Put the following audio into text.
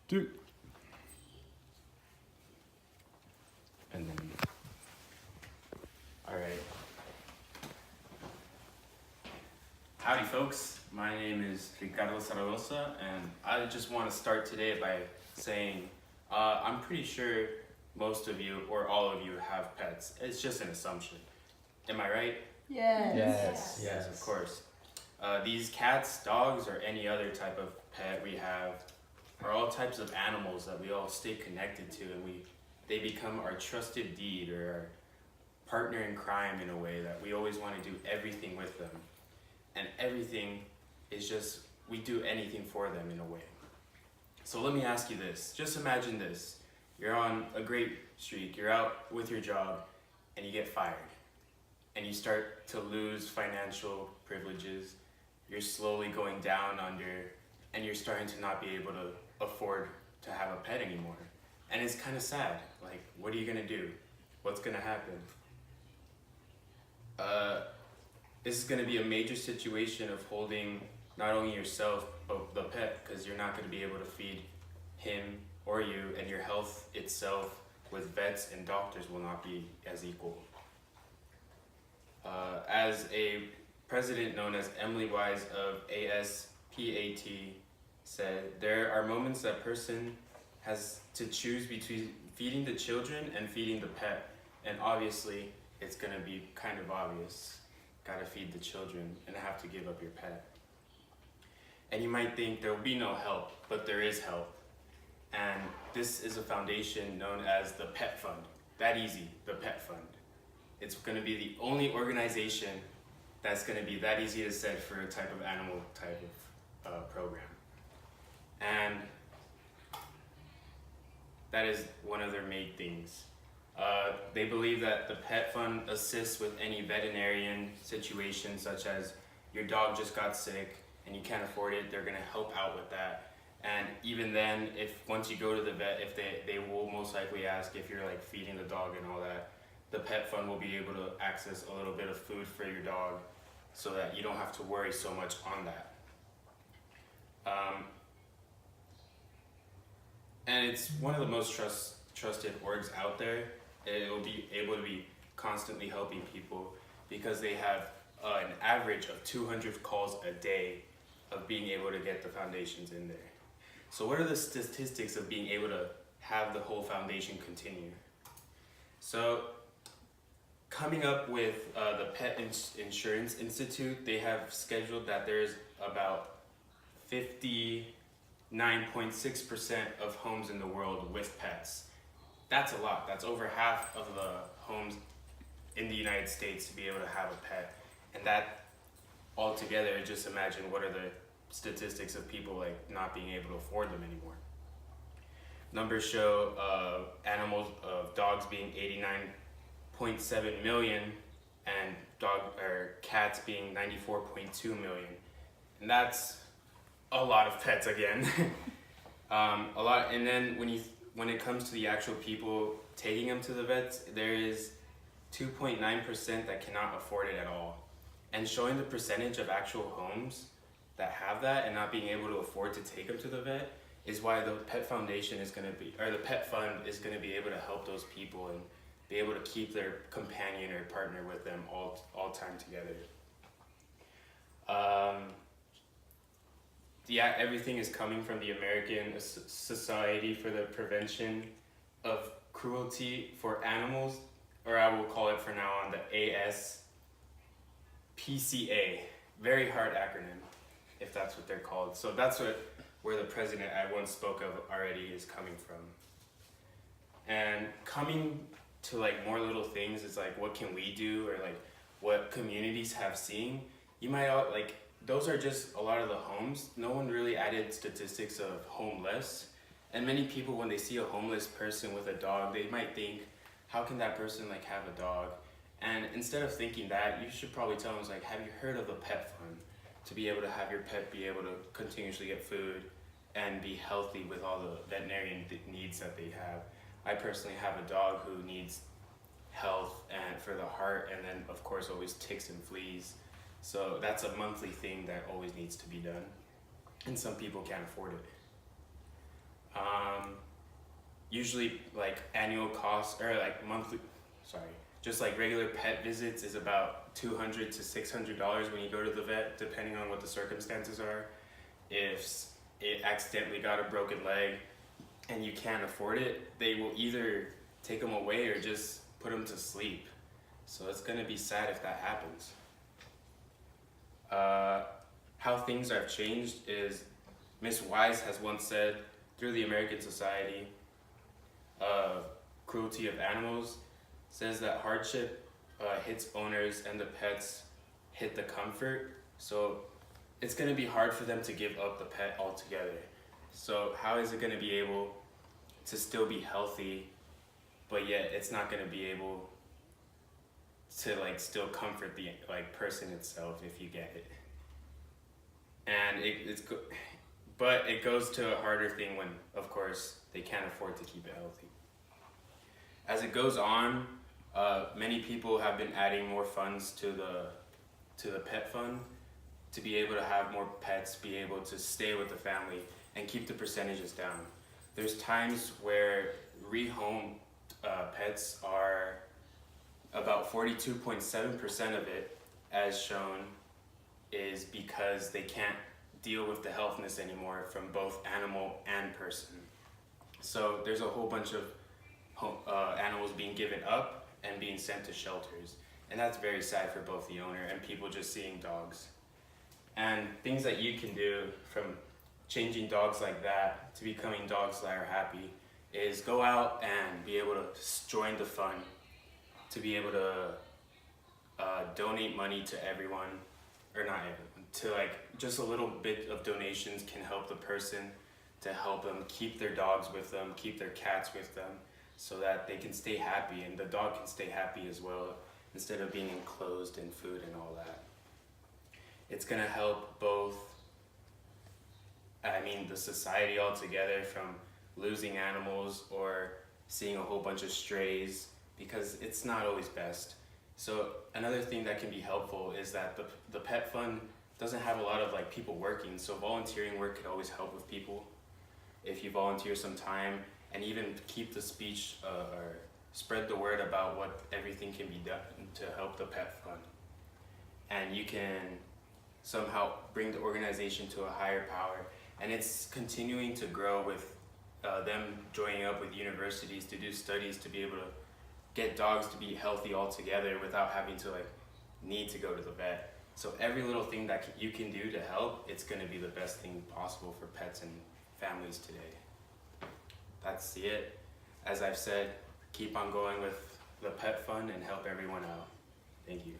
Dude. And then, all right. Howdy, folks. My name is Ricardo Zaragoza, and I just want to start today by saying I'm pretty sure most of you or all of you have pets. It's just an assumption. Am I right? Yes. Yes, of course. These cats, dogs, or any other type of pet we have are all types of animals that we all stay connected to, and they become our trusted deed or our partner in crime in a way that we always want to do everything with them. And everything is just, we do anything for them in a way. So let me ask you this. Just imagine this. You're on a great streak, you're out with your job, and you get fired. And you start to lose financial privileges. You're slowly going down under, and you're starting to not be able to afford to have a pet anymore. And it's kind of sad. Like, what are you gonna do? What's gonna happen? This is gonna be a major situation of holding not only yourself, but the pet, because you're not gonna be able to feed him or you, and your health itself with vets and doctors will not be as equal. As a president known as Emily Wise of ASPAT said, there are moments that person has to choose between feeding the children and feeding the pet. And obviously, it's gonna be kind of obvious. Gotta feed the children and have to give up your pet. And you might think there will be no help, but there is help. And this is a foundation known as the Pet Fund. That easy, the Pet Fund. It's gonna be the only organization that's gonna be that easy to set for a type of animal type of program. And that is one of their main things. They believe that the Pet Fund assists with any veterinarian situation, such as your dog just got sick and you can't afford it, they're gonna help out with that. And even then, if once you go to the vet, if they will most likely ask if you're like feeding the dog and all that, the Pet Fund will be able to access a little bit of food for your dog so that you don't have to worry so much on that. And it's one of the most trusted orgs out there. It will be able to be constantly helping people because they have an average of 200 calls a day of being able to get the foundations in there. So what are the statistics of being able to have the whole foundation continue? So coming up with the Pet Insurance Institute, they have scheduled that there's about 59.6% of homes in the world with pets. That's a lot. That's over half of the homes in the United States to be able to have a pet. And that altogether, just imagine what are the statistics of people like not being able to afford them anymore. Numbers show dogs being 89.7 million and cats being 94.2 million. And that's a lot of pets again. A lot. And then when it comes to the actual people taking them to the vets, there is 2.9% that cannot afford it at all. And showing the percentage of actual homes that have that and not being able to afford to take them to the vet is why the Pet Foundation is going to be, or the Pet Fund is going to be able to help those people and be able to keep their companion or partner with them all time together. Everything is coming from the American Society for the Prevention of Cruelty for Animals, or I will call it for now on the ASPCA. Very hard acronym, if that's what they're called. So that's where the president I once spoke of already is coming from. And coming to like more little things is like, what can we do, or like what communities have seen. You might like, those are just a lot of the homes. No one really added statistics of homeless. And many people, when they see a homeless person with a dog, they might think, how can that person like have a dog? And instead of thinking that, you should probably tell them, like, have you heard of the Pet Fund? To be able to have your pet be able to continuously get food and be healthy with all the veterinarian needs that they have. I personally have a dog who needs health and for the heart, and then of course always ticks and fleas. So that's a monthly thing that always needs to be done, and some people can't afford it. Usually like annual costs or like monthly, sorry, just like regular pet visits is about $200 to $600 when you go to the vet, depending on what the circumstances are. If it accidentally got a broken leg and you can't afford it, they will either take them away or just put them to sleep. So it's gonna be sad if that happens. How things have changed is Miss Wise has once said, through the American Society of Cruelty of Animals, says that hardship hits owners and the pets hit the comfort. So it's going to be hard for them to give up the pet altogether. So how is it going to be able to still be healthy, but yet it's not going to be able to like still comfort the like person itself if you get it. And but it goes to a harder thing when, of course, they can't afford to keep it healthy. As it goes on, many people have been adding more funds to the pet fund to be able to have more pets, be able to stay with the family, and keep the percentages down. There's times where rehomed pets are about 42.7% of it, as shown, is because they can't deal with the healthiness anymore from both animal and person. So there's a whole bunch of animals being given up and being sent to shelters. And that's very sad for both the owner and people just seeing dogs. And things that you can do from changing dogs like that to becoming dogs that are happy is go out and be able to join the fund, to be able to donate money to everyone, or not everyone, to like just a little bit of donations can help the person to help them keep their dogs with them, keep their cats with them, so that they can stay happy and the dog can stay happy as well, instead of being enclosed in food and all that. It's gonna help both, the society altogether from losing animals or seeing a whole bunch of strays, because it's not always best. So another thing that can be helpful is that the pet fund doesn't have a lot of like people working, so volunteering work could always help with people. If you volunteer some time and even keep the speech or spread the word about what everything can be done to help the pet fund. And you can somehow bring the organization to a higher power. And it's continuing to grow with them joining up with universities to do studies to be able to get dogs to be healthy altogether without having to like need to go to the vet. So every little thing that you can do to help, it's gonna be the best thing possible for pets and families today. That's it. As I've said, keep on going with the pet fund and help everyone out. Thank you.